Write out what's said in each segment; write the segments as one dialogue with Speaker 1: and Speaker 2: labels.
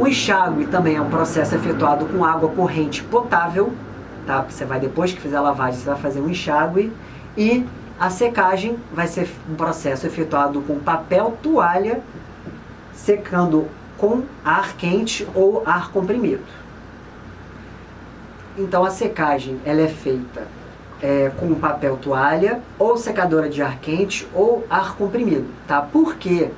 Speaker 1: O enxágue também é um processo efetuado com água corrente potável, tá? Você vai, depois que fizer a lavagem, você vai fazer um enxágue. E a secagem vai ser um processo efetuado com papel toalha, secando com ar quente ou ar comprimido. Então a secagem ela é feita com papel toalha, ou secadora de ar quente ou ar comprimido, tá? Por quê?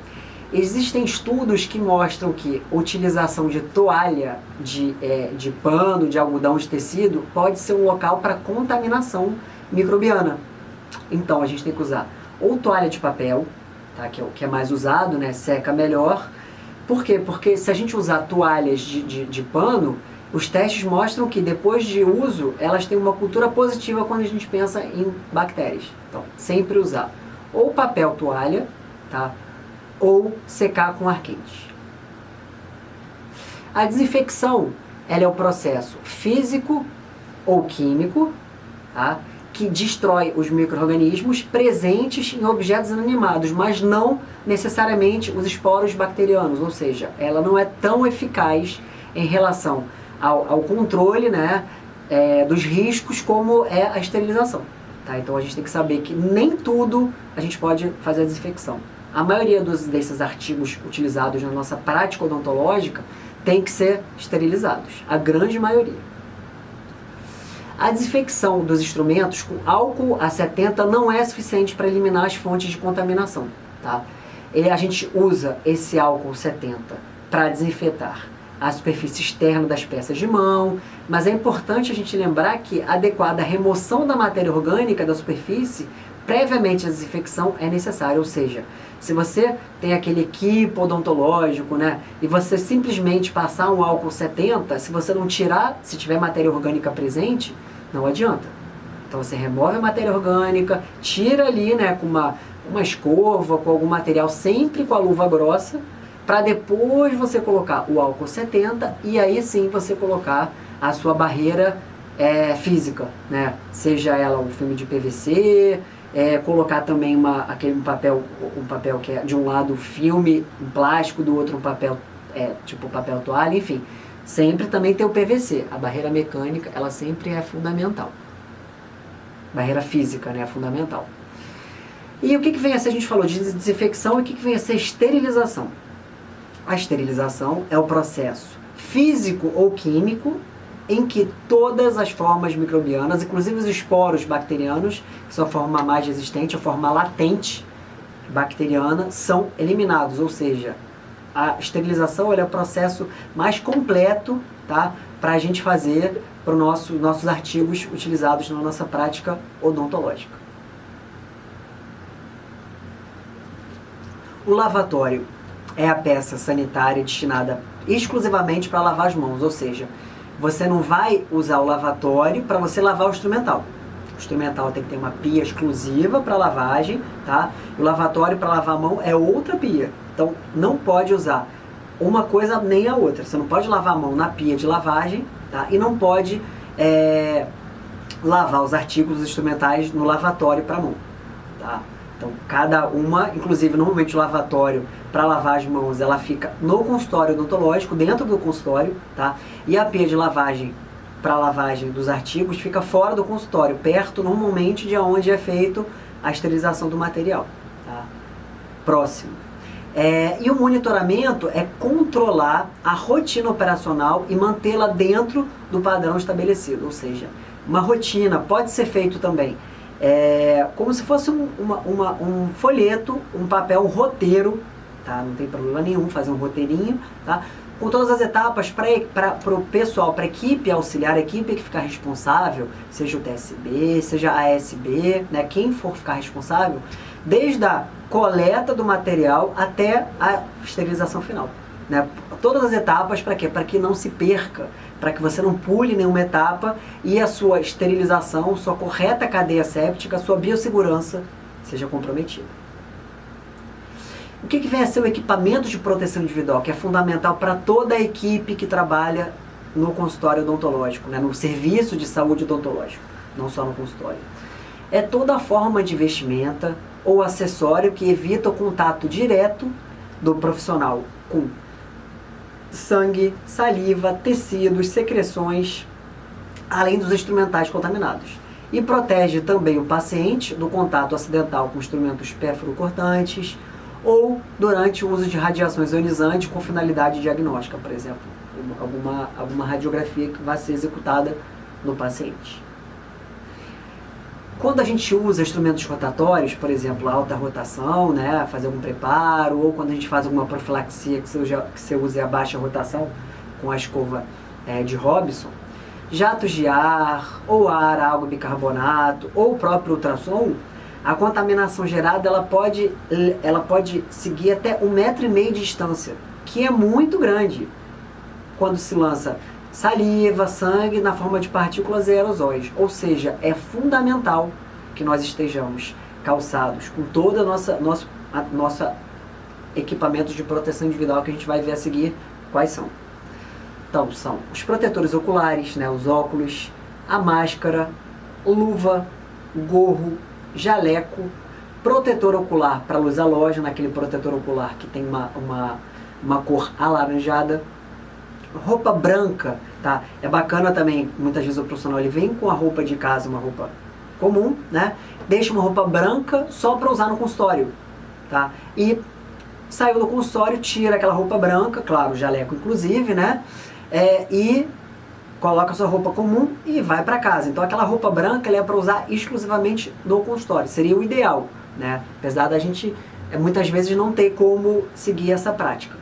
Speaker 1: Existem estudos que mostram que a utilização de toalha, de pano, de algodão, de tecido, pode ser um local para contaminação microbiana. Então a gente tem que usar ou toalha de papel, tá? Que é o que é mais usado, né? Seca melhor. Por quê? Porque se a gente usar toalhas de pano, os testes mostram que depois de uso, elas têm uma cultura positiva quando a gente pensa em bactérias. Então, sempre usar ou papel toalha, tá? Ou secar com ar quente. A desinfecção, ela é o processo físico ou químico, tá? Que destrói os micro-organismos presentes em objetos inanimados, mas não necessariamente os esporos bacterianos, ou seja, ela não é tão eficaz em relação ao controle, né, dos riscos como é a esterilização. Tá? Então a gente tem que saber que nem tudo a gente pode fazer a desinfecção. A maioria desses artigos utilizados na nossa prática odontológica tem que ser esterilizados, a grande maioria. A desinfecção dos instrumentos com álcool a 70 não é suficiente para eliminar as fontes de contaminação. Tá? A gente usa esse álcool 70 para desinfetar a superfície externa das peças de mão, mas é importante a gente lembrar que a adequada remoção da matéria orgânica da superfície, previamente à desinfecção, é necessária. Ou seja, se você tem aquele equipo odontológico, né, e você simplesmente passar um álcool 70, se você não tirar, se tiver matéria orgânica presente, não adianta. Então você remove a matéria orgânica, tira ali, né, com uma escova, com algum material, sempre com a luva grossa, para depois você colocar o álcool 70 e aí sim você colocar a sua barreira física, né? Seja ela um filme de PVC, colocar também um papel que é de um lado filme, um plástico, do outro um papel tipo papel toalha, enfim. Sempre também tem o PVC, a barreira mecânica, ela sempre é fundamental. Barreira física, né, é fundamental. E o que vem a ser, a gente falou de desinfecção, e o que vem a ser esterilização? A esterilização é o processo físico ou químico em que todas as formas microbianas, inclusive os esporos bacterianos, que são a forma mais resistente, a forma latente bacteriana, são eliminados. Ou seja, a esterilização é o processo mais completo, tá, para a gente fazer para os nossos artigos utilizados na nossa prática odontológica. O lavatório é a peça sanitária destinada exclusivamente para lavar as mãos, ou seja, você não vai usar o lavatório para você lavar o instrumental. O instrumental tem que ter uma pia exclusiva para lavagem, tá? O lavatório para lavar a mão é outra pia. Então não pode usar uma coisa nem a outra. Você não pode lavar a mão na pia de lavagem, tá? E não pode lavar os artigos instrumentais no lavatório para mão, tá? Então, cada uma, inclusive, normalmente o lavatório para lavar as mãos, ela fica no consultório odontológico, dentro do consultório, tá? E a pia de lavagem para lavagem dos artigos fica fora do consultório, perto, normalmente, de onde é feito a esterilização do material, tá? Próximo. E o monitoramento é controlar a rotina operacional e mantê-la dentro do padrão estabelecido, ou seja, uma rotina pode ser feito também como se fosse um folheto, um papel, um roteiro, tá? Não tem problema nenhum fazer um roteirinho, tá? Com todas as etapas para o pessoal, para a equipe auxiliar, a equipe que ficar responsável, seja o TSB, seja a ASB, né? Quem for ficar responsável, desde a coleta do material até a esterilização final, né? Todas as etapas para quê? Para que não se perca, para que você não pule nenhuma etapa e a sua esterilização, sua correta cadeia séptica, a sua biossegurança seja comprometida. O que vem a ser o equipamento de proteção individual, que é fundamental para toda a equipe que trabalha no consultório odontológico, né? No serviço de saúde odontológico, não só no consultório. É toda forma de vestimenta ou acessório que evita o contato direto do profissional com sangue, saliva, tecidos, secreções, além dos instrumentais contaminados. E protege também o paciente do contato acidental com instrumentos pérfuro-cortantes ou durante o uso de radiações ionizantes com finalidade diagnóstica, por exemplo, alguma radiografia que vai ser executada no paciente. Quando a gente usa instrumentos rotatórios, por exemplo, alta rotação, né, fazer algum preparo, ou quando a gente faz alguma profilaxia que você use a baixa rotação com a escova de Robson, jatos de ar, ou ar, água, bicarbonato, ou o próprio ultrassom, a contaminação gerada ela pode seguir até 1,5 metro de distância, que é muito grande quando se lança saliva, sangue na forma de partículas e aerosóis. Ou seja, é fundamental que nós estejamos calçados com todo nosso equipamento de proteção individual, que a gente vai ver a seguir quais são. Então, são os protetores oculares, né, os óculos, a máscara, luva, gorro, jaleco, protetor ocular para luz halógena, aquele protetor ocular que tem uma cor alaranjada, roupa branca, tá? É bacana também, muitas vezes o profissional ele vem com a roupa de casa, uma roupa comum, né? Deixa uma roupa branca só para usar no consultório, tá? E saiu do consultório, tira aquela roupa branca, claro, jaleco inclusive, né? E coloca a sua roupa comum e vai para casa. Então aquela roupa branca ela é para usar exclusivamente no consultório, seria o ideal, né? Apesar da gente muitas vezes não ter como seguir essa prática.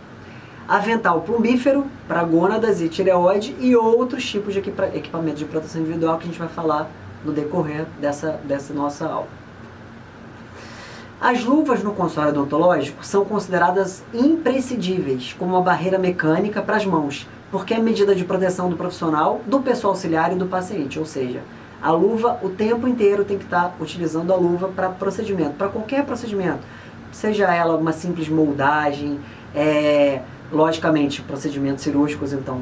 Speaker 1: Avental plumbífero para gônadas e tireoide e outros tipos de equipamentos de proteção individual que a gente vai falar no decorrer dessa nossa aula. As luvas no consultório odontológico são consideradas imprescindíveis como uma barreira mecânica para as mãos, porque é medida de proteção do profissional, do pessoal auxiliar e do paciente, ou seja, a luva o tempo inteiro tem que estar utilizando a luva para procedimento, para qualquer procedimento, seja ela uma simples moldagem, logicamente procedimentos cirúrgicos então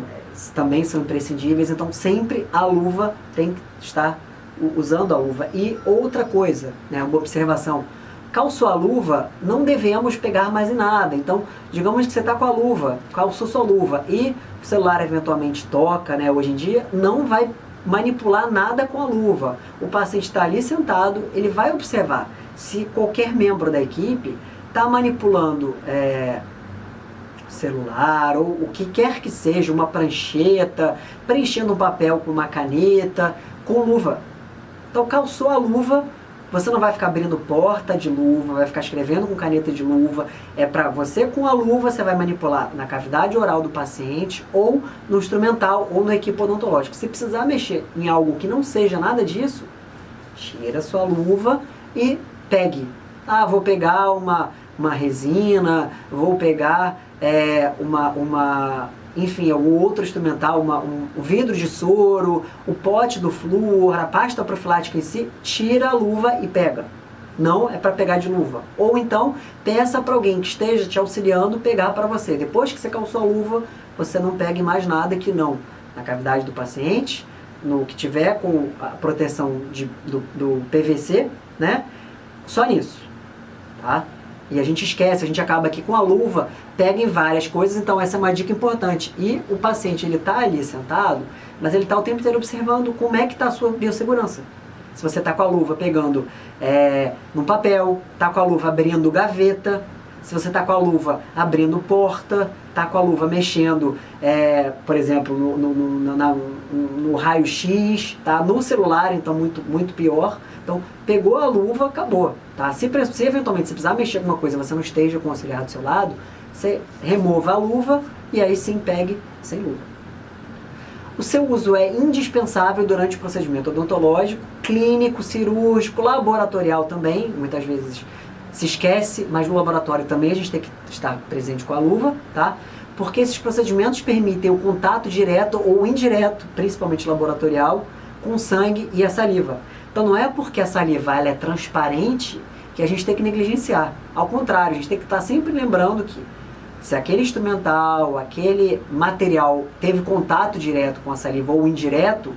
Speaker 1: também são imprescindíveis, então sempre a luva tem que estar usando a luva. E outra coisa, né, uma observação, calçou a luva, não devemos pegar mais em nada. Então, digamos que você está com a luva, calçou sua luva e o celular eventualmente toca, né, hoje em dia, não vai manipular nada com a luva. O paciente está ali sentado, ele vai observar se qualquer membro da equipe está manipulando celular ou o que quer que seja, uma prancheta, preenchendo um papel com uma caneta, com luva. Então, calçou a luva, você não vai ficar abrindo porta de luva, vai ficar escrevendo com caneta de luva. É para você, com a luva, você vai manipular na cavidade oral do paciente, ou no instrumental, ou na equipe odontológica. Se precisar mexer em algo que não seja nada disso, tira a sua luva e pegue. Ah, vou pegar uma resina, vou pegar enfim, algum outro instrumental, um vidro de soro, o pote do flúor, a pasta profilática em si, tira a luva e pega. Não é para pegar de luva. Ou então, peça para alguém que esteja te auxiliando pegar para você. Depois que você calçou a luva, você não pegue mais nada que não na cavidade do paciente, no que tiver com a proteção do PVC, né? Só nisso, tá? E a gente esquece, a gente acaba aqui com a luva, pega em várias coisas, então essa é uma dica importante. E o paciente, ele está ali sentado, mas ele está o tempo inteiro observando como é que está a sua biossegurança. Se você está com a luva pegando no papel, está com a luva abrindo gaveta, se você está com a luva abrindo porta, está com a luva mexendo, por exemplo, no raio-x, tá? No celular, então muito pior. Então, pegou a luva, acabou. Tá? Se eventualmente você precisar mexer alguma coisa e você não esteja com o auxiliar do seu lado, você remova a luva e aí sim pegue sem luva. O seu uso é indispensável durante o procedimento odontológico, clínico, cirúrgico, laboratorial também. Muitas vezes se esquece, mas no laboratório também a gente tem que estar presente com a luva, tá? Porque esses procedimentos permitem o contato direto ou indireto, principalmente laboratorial, com o sangue e a saliva. Então não é porque a saliva ela é transparente que a gente tem que negligenciar. Ao contrário, a gente tem que estar sempre lembrando que se aquele instrumental, aquele material teve contato direto com a saliva ou indireto,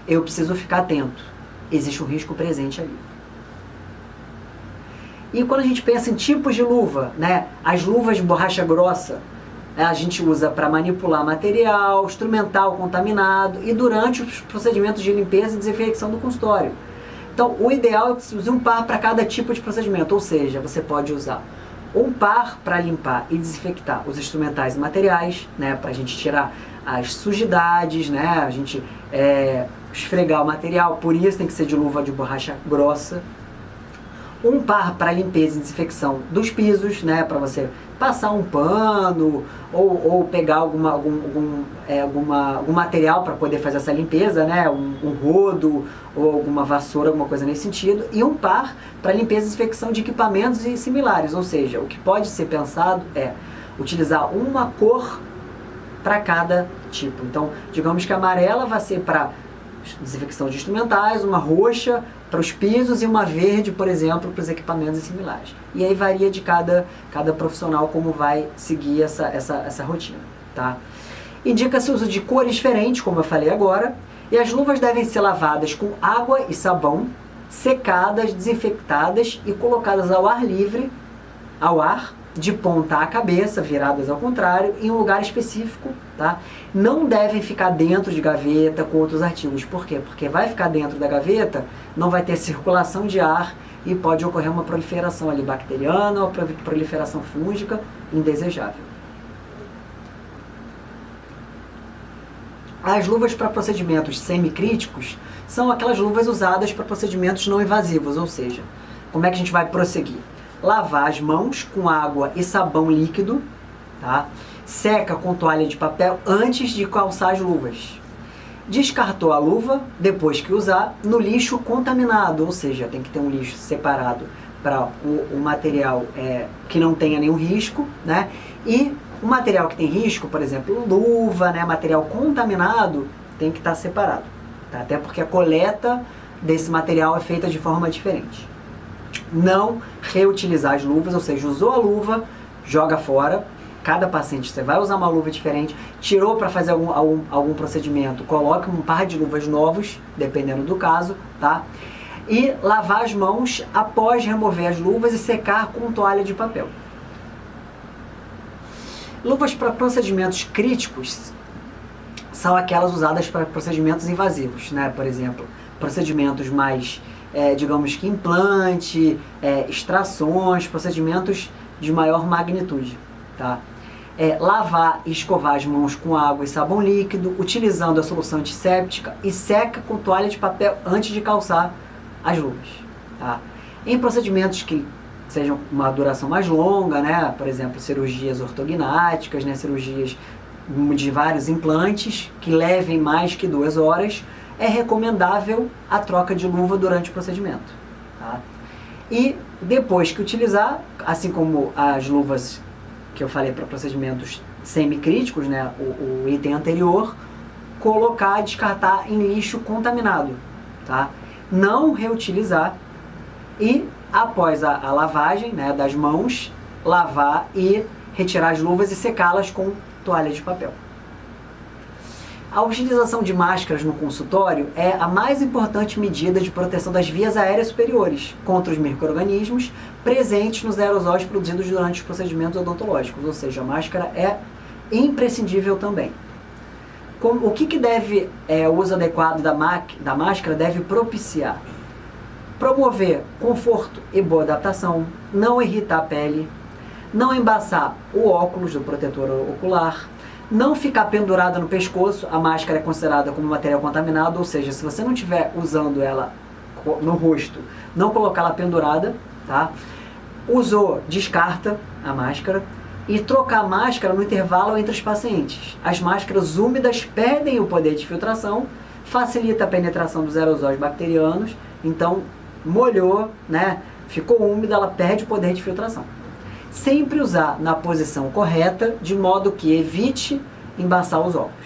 Speaker 1: eu preciso ficar atento. Existe um risco presente ali. E quando a gente pensa em tipos de luva, né? As luvas de borracha grossa, a gente usa para manipular material, instrumental contaminado e durante os procedimentos de limpeza e desinfecção do consultório. Então, o ideal é que você use um par para cada tipo de procedimento, ou seja, você pode usar um par para limpar e desinfectar os instrumentais e materiais, né, para a gente tirar as sujidades, né, a gente esfregar o material, por isso tem que ser de luva de borracha grossa. Um par para limpeza e desinfecção dos pisos, né, para você passar um pano ou pegar algum material para poder fazer essa limpeza, né, um rodo ou alguma vassoura, alguma coisa nesse sentido. E um par para limpeza e desinfecção de equipamentos e similares, ou seja, o que pode ser pensado é utilizar uma cor para cada tipo. Então, digamos que a amarela vai ser para desinfecção de instrumentais, uma roxa para os pisos e uma verde, por exemplo, para os equipamentos similares. E aí varia de cada profissional como vai seguir essa rotina, tá? Indica-se o uso de cores diferentes, como eu falei agora, e as luvas devem ser lavadas com água e sabão, secadas, desinfectadas e colocadas ao ar livre, de ponta à cabeça, viradas ao contrário, em um lugar específico, tá? Não devem ficar dentro de gaveta com outros artigos. Por quê? Porque vai ficar dentro da gaveta, não vai ter circulação de ar e pode ocorrer uma proliferação ali bacteriana ou proliferação fúngica indesejável. As luvas para procedimentos semicríticos são aquelas luvas usadas para procedimentos não invasivos, ou seja, como é que a gente vai prosseguir? Lavar as mãos com água e sabão líquido, tá? Seca com toalha de papel antes de calçar as luvas. Descartou a luva, depois que usar, no lixo contaminado, ou seja, tem que ter um lixo separado para o material que não tenha nenhum risco, né? E o material que tem risco, por exemplo, luva, né? Material contaminado, tem que estar separado, tá? Até porque a coleta desse material é feita de forma diferente. Não reutilizar as luvas, ou seja, usou a luva, joga fora. Cada paciente, você vai usar uma luva diferente, tirou para fazer algum procedimento, coloque um par de luvas novos, dependendo do caso, tá? E lavar as mãos após remover as luvas e secar com toalha de papel. Luvas para procedimentos críticos são aquelas usadas para procedimentos invasivos, né? Por exemplo, procedimentos mais digamos que implante, extrações, procedimentos de maior magnitude, tá? Lavar e escovar as mãos com água e sabão líquido, utilizando a solução antisséptica e seca com toalha de papel antes de calçar as luvas, tá? Em procedimentos que sejam uma duração mais longa, né? Por exemplo, cirurgias ortognáticas, né? Cirurgias de vários implantes que levem mais que 2 horas, é recomendável a troca de luva durante o procedimento, tá? E depois que utilizar, assim como as luvas que eu falei para procedimentos semicríticos, né, o item anterior, colocar, descartar em lixo contaminado, tá? Não reutilizar e após a lavagem, né, das mãos, lavar e retirar as luvas e secá-las com toalha de papel. A utilização de máscaras no consultório é a mais importante medida de proteção das vias aéreas superiores contra os micro-organismos presentes nos aerosóis produzidos durante os procedimentos odontológicos, ou seja, a máscara é imprescindível também. O que deve, o uso adequado da máscara deve propiciar? Promover conforto e boa adaptação, não irritar a pele, não embaçar o óculos do protetor ocular, não ficar pendurada no pescoço. A máscara é considerada como material contaminado, ou seja, se você não estiver usando ela no rosto, não colocá-la pendurada, tá? Usou, descarta a máscara e trocar a máscara no intervalo entre os pacientes. As máscaras úmidas perdem o poder de filtração, facilita a penetração dos aerosóis bacterianos, então molhou, né? Ficou úmida, ela perde o poder de filtração. Sempre usar na posição correta, de modo que evite embaçar os óculos.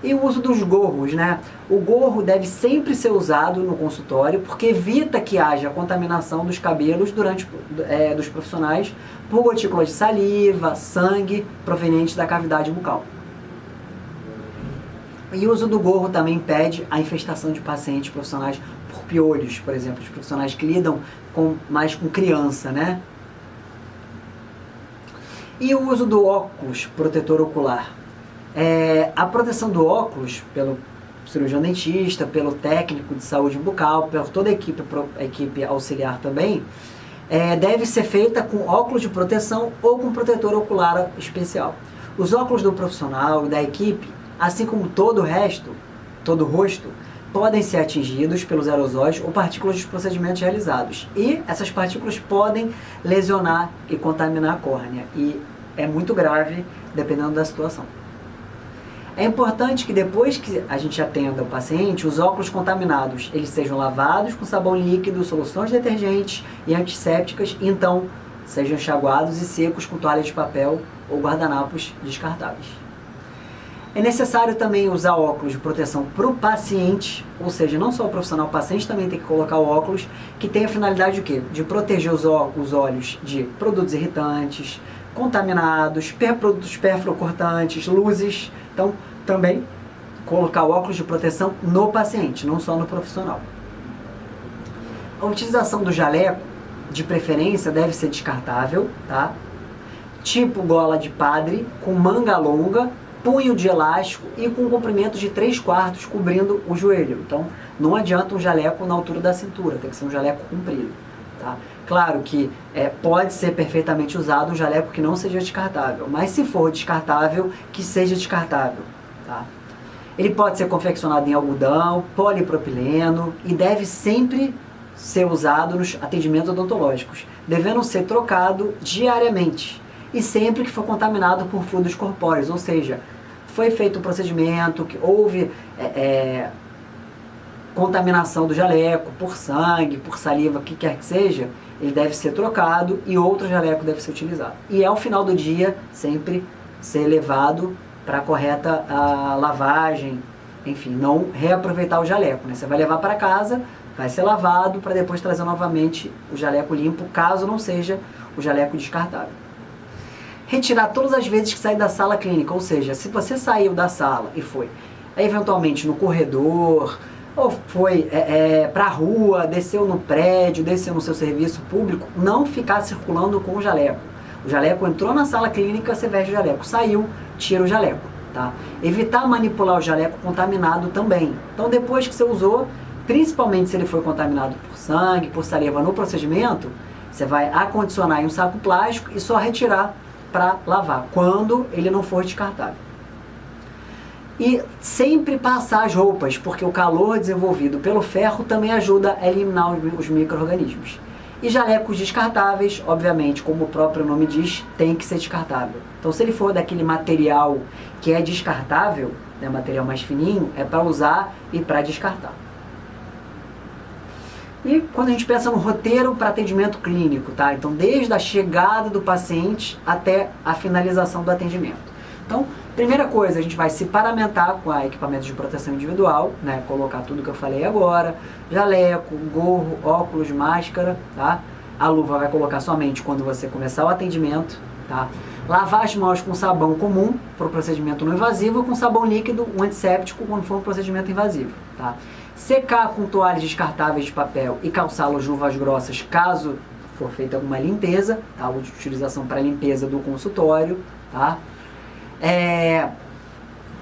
Speaker 1: E o uso dos gorros, né? O gorro deve sempre ser usado no consultório, porque evita que haja contaminação dos cabelos dos profissionais por gotículas de saliva, sangue provenientes da cavidade bucal. E o uso do gorro também impede a infestação de pacientes profissionais por piolhos, por exemplo, os profissionais que lidam mais com criança, né? E o uso do óculos protetor ocular. A proteção do óculos, pelo cirurgião dentista, pelo técnico de saúde bucal, por toda a equipe auxiliar também, deve ser feita com óculos de proteção ou com protetor ocular especial. Os óculos do profissional e da equipe, assim como todo o resto, todo o rosto, podem ser atingidos pelos aerosóis ou partículas dos procedimentos realizados. E essas partículas podem lesionar e contaminar a córnea. E é muito grave, dependendo da situação. É importante que depois que a gente atenda o paciente, os óculos contaminados eles sejam lavados com sabão líquido, soluções detergentes e antissépticas, e então sejam enxaguados e secos com toalha de papel ou guardanapos descartáveis. É necessário também usar óculos de proteção para o paciente, ou seja, não só o profissional, o paciente também tem que colocar o óculos, que tem a finalidade de quê? De proteger os olhos de produtos irritantes, contaminados, produtos perfluorocortantes, luzes. Então, também colocar o óculos de proteção no paciente, não só no profissional. A utilização do jaleco, de preferência, deve ser descartável, tá? Tipo gola de padre, com manga longa, punho de elástico e com comprimento de 3/4 cobrindo o joelho. Então, não adianta um jaleco na altura da cintura, tem que ser um jaleco comprido, tá? Claro que pode ser perfeitamente usado um jaleco que não seja descartável, mas se for descartável, que seja descartável, tá? Ele pode ser confeccionado em algodão, polipropileno e deve sempre ser usado nos atendimentos odontológicos, devendo ser trocado diariamente e sempre que for contaminado por fluidos corpóreos, ou seja, foi feito um procedimento, que houve contaminação do jaleco por sangue, por saliva, o que quer que seja, ele deve ser trocado e outro jaleco deve ser utilizado. E ao final do dia, sempre ser levado para a correta lavagem, enfim, não reaproveitar o jaleco, né? Você vai levar para casa, vai ser lavado para depois trazer novamente o jaleco limpo, caso não seja o jaleco descartável. Retirar todas as vezes que sair da sala clínica, ou seja, se você saiu da sala e foi eventualmente no corredor, ou foi para a rua, desceu no prédio, desceu no seu serviço público, não ficar circulando com o jaleco. O jaleco entrou na sala clínica, você veste o jaleco. Saiu, tira o jaleco, tá? Evitar manipular o jaleco contaminado também. Então, depois que você usou, principalmente se ele foi contaminado por sangue, por saliva no procedimento, você vai acondicionar em um saco plástico e só retirar para lavar, quando ele não for descartável. E sempre passar as roupas, porque o calor desenvolvido pelo ferro também ajuda a eliminar os micro-organismos. E jalecos descartáveis, obviamente, como o próprio nome diz, tem que ser descartável. Então, se ele for daquele material que é descartável, né, material mais fininho, é para usar e para descartar. E quando a gente pensa no roteiro para atendimento clínico, tá? Então, desde a chegada do paciente até a finalização do atendimento. Então, primeira coisa, a gente vai se paramentar com equipamentos de proteção individual, né? Colocar tudo que eu falei agora, jaleco, gorro, óculos, máscara, tá? A luva vai colocar somente quando você começar o atendimento, tá? Lavar as mãos com sabão comum para o procedimento não invasivo, com sabão líquido, um antisséptico quando for um procedimento invasivo, tá? Secar com toalhas descartáveis de papel e calçá-los de luvas grossas caso for feita alguma limpeza, tá? Utilização para limpeza do consultório, tá?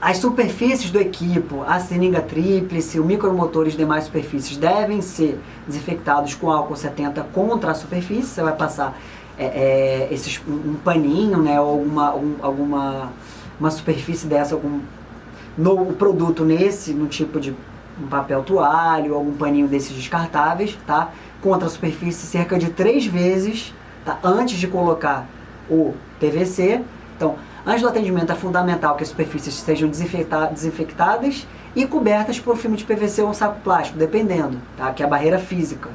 Speaker 1: As superfícies do equipo, a seringa tríplice, o micromotor e as demais superfícies devem ser desinfectados com álcool 70 contra a superfície. Você vai passar um paninho, né, ou uma superfície dessa, algum novo produto no tipo de um papel toalha ou algum paninho desses descartáveis, tá? Contra a superfície cerca de 3 vezes, tá? Antes de colocar o PVC. Então, antes do atendimento é fundamental que as superfícies sejam desinfectadas e cobertas por filme de PVC ou um saco plástico, dependendo, tá? Que é a barreira física.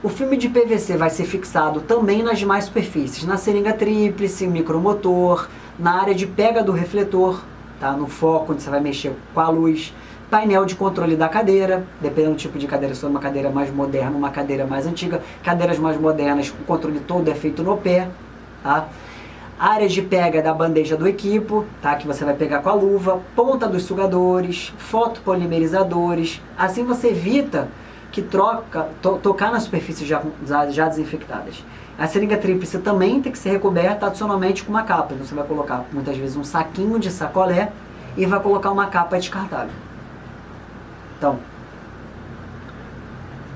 Speaker 1: O filme de PVC vai ser fixado também nas demais superfícies, na seringa tríplice, micromotor, na área de pega do refletor, tá? No foco onde você vai mexer com a luz, painel de controle da cadeira, dependendo do tipo de cadeira, se for uma cadeira mais moderna, uma cadeira mais antiga, cadeiras mais modernas, o controle todo é feito no pé, tá? Áreas de pega da bandeja do equipo, tá? Que você vai pegar com a luva, ponta dos sugadores, fotopolimerizadores, assim você evita que tocar nas superfícies já desinfectadas. A seringa tríplice também tem que ser recoberta adicionalmente com uma capa. Então você vai colocar muitas vezes um saquinho de sacolé e vai colocar uma capa descartável. Então,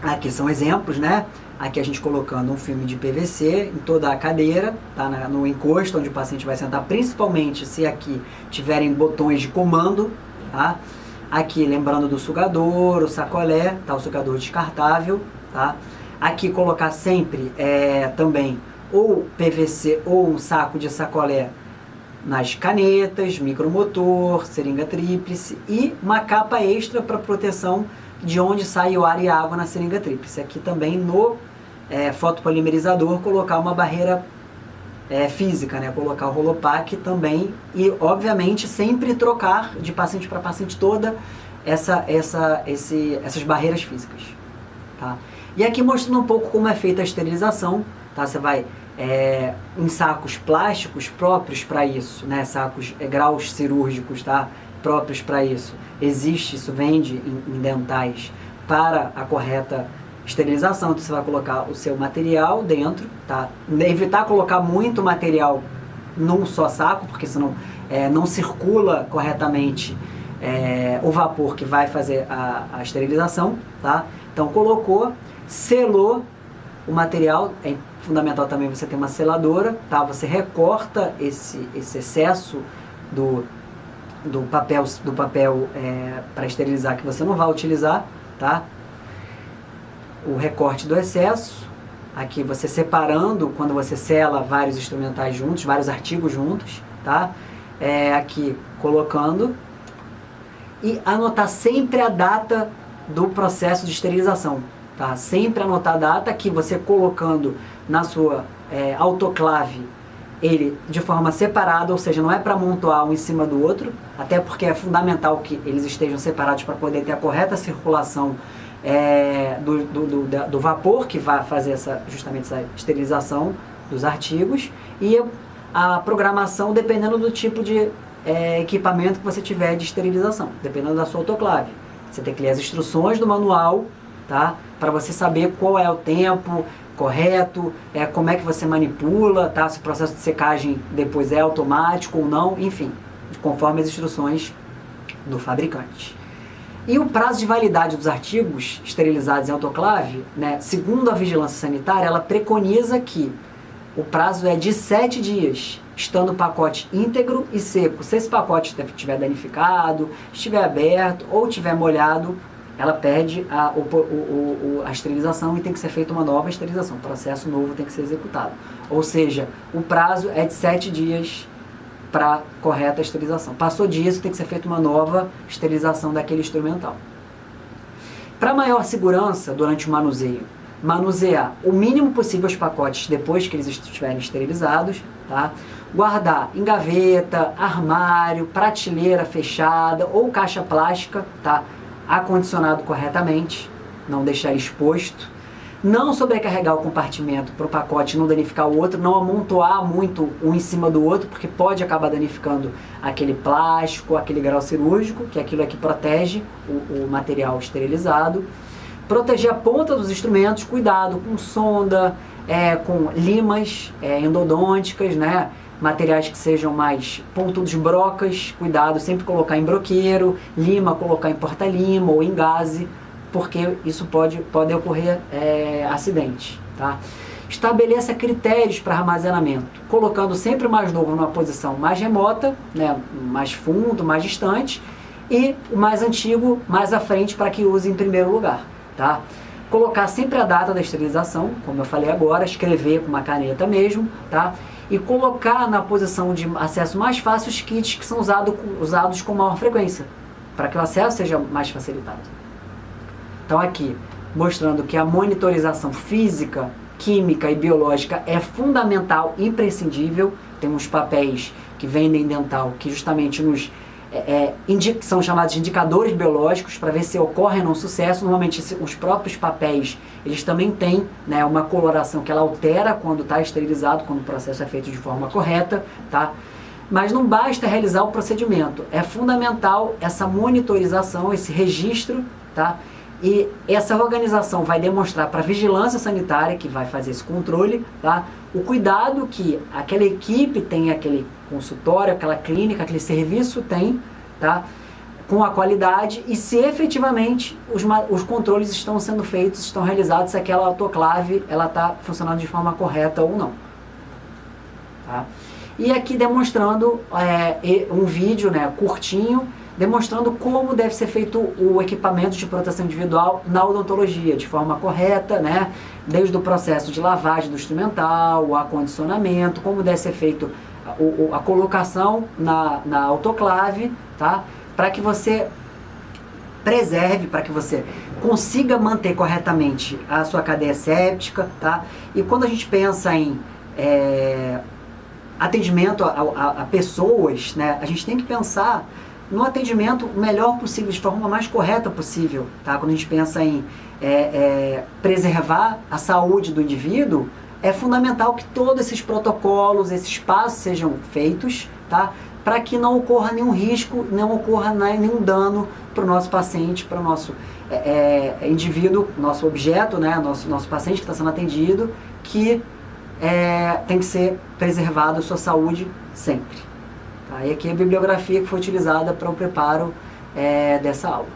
Speaker 1: aqui são exemplos, né? Aqui a gente colocando um filme de PVC em toda a cadeira, tá? No encosto onde o paciente vai sentar, principalmente se aqui tiverem botões de comando, tá? Aqui lembrando do sugador, o sacolé, tá? O sugador descartável, tá? Aqui colocar sempre também ou PVC ou um saco de sacolé nas canetas, micromotor, seringa tríplice e uma capa extra para proteção de onde sai o ar e a água na seringa tríplice. Aqui também no fotopolimerizador colocar uma barreira física, né? Colocar o Rolopac também e obviamente sempre trocar de paciente para paciente toda essas barreiras físicas, tá? E aqui mostrando um pouco como é feita a esterilização, tá? Você vai em sacos plásticos próprios para isso, né? Sacos graus cirúrgicos, tá? Próprios para isso. Existe, isso vende em dentais para a correta esterilização. Então você vai colocar o seu material dentro, tá? Evitar colocar muito material num só saco, porque senão não circula corretamente o vapor que vai fazer a esterilização, tá? Então colocou, selou o material, é fundamental também você ter uma seladora, tá? Você recorta esse excesso do papel para esterilizar que você não vai utilizar, tá? O recorte do excesso, aqui você separando quando você sela vários instrumentais juntos, vários artigos juntos, tá? Aqui colocando e anotar sempre a data do processo de esterilização, tá? Sempre anotar a data que você colocando na sua autoclave ele de forma separada, ou seja, não é para amontoar um em cima do outro, até porque é fundamental que eles estejam separados para poder ter a correta circulação do vapor que vai fazer justamente essa esterilização dos artigos e a programação dependendo do tipo de equipamento que você tiver de esterilização, dependendo da sua autoclave. Você tem que ler as instruções do manual, tá? Para você saber qual é o tempo correto, como é que você manipula, tá? Se o processo de secagem depois é automático ou não, enfim, conforme as instruções do fabricante. E o prazo de validade dos artigos esterilizados em autoclave, né, segundo a vigilância sanitária, ela preconiza que o prazo é de 7 dias, estando o pacote íntegro e seco. Se esse pacote estiver danificado, estiver aberto ou estiver molhado, ela perde a esterilização e tem que ser feita uma nova esterilização. O processo novo tem que ser executado. Ou seja, o prazo é de 7 dias para correta esterilização. Passou disso, tem que ser feita uma nova esterilização daquele instrumental. Para maior segurança durante o manuseio, manusear o mínimo possível os pacotes depois que eles estiverem esterilizados, tá? Guardar em gaveta, armário, prateleira fechada ou caixa plástica, tá? Acondicionado corretamente, não deixar exposto. Não sobrecarregar o compartimento para o pacote não danificar o outro, não amontoar muito um em cima do outro, porque pode acabar danificando aquele plástico, aquele grau cirúrgico, que é aquilo que protege o material esterilizado. Proteger a ponta dos instrumentos, cuidado com sonda, com limas endodônticas, né? Materiais que sejam mais pontudos, brocas, cuidado, sempre colocar em broqueiro, lima colocar em porta-lima ou em gaze, porque isso pode ocorrer acidente, tá? Estabeleça critérios para armazenamento, colocando sempre o mais novo numa posição mais remota, né, mais fundo, mais distante, e o mais antigo mais à frente para que use em primeiro lugar, tá? Colocar sempre a data da esterilização, como eu falei agora, escrever com uma caneta mesmo, tá? E colocar na posição de acesso mais fácil os kits que são usados com maior frequência, para que o acesso seja mais facilitado. Então aqui, mostrando que a monitorização física, química e biológica é fundamental, imprescindível. Tem uns papéis que vendem em dental que justamente são chamados de indicadores biológicos para ver se ocorre ou não sucesso. Normalmente os próprios papéis, eles também têm, né, uma coloração que ela altera quando está esterilizado, quando o processo é feito de forma correta, tá? Mas não basta realizar o procedimento, é fundamental essa monitorização, esse registro, tá? E essa organização vai demonstrar para a vigilância sanitária, que vai fazer esse controle, tá? O cuidado que aquela equipe tem, aquele consultório, aquela clínica, aquele serviço tem, tá? Com a qualidade e se efetivamente os controles estão sendo feitos, estão realizados, se aquela autoclave está funcionando de forma correta ou não. Tá? E aqui demonstrando um vídeo, né, curtinho, demonstrando como deve ser feito o equipamento de proteção individual na odontologia, de forma correta, né? Desde o processo de lavagem do instrumental, o acondicionamento, como deve ser feito a colocação na autoclave, tá? Para que você preserve, para que você consiga manter corretamente a sua cadeia séptica, tá? E quando a gente pensa em atendimento a pessoas, né, a gente tem que pensar no atendimento o melhor possível, de forma mais correta possível, tá? Quando a gente pensa em preservar a saúde do indivíduo, é fundamental que todos esses protocolos, esses passos sejam feitos, tá? Para que não ocorra nenhum risco, não ocorra nenhum dano para o nosso paciente, para o nosso indivíduo, nosso objeto, né? Nosso paciente que está sendo atendido, que tem que ser preservado a sua saúde sempre. Tá? E aqui é a bibliografia que foi utilizada para o preparo dessa aula.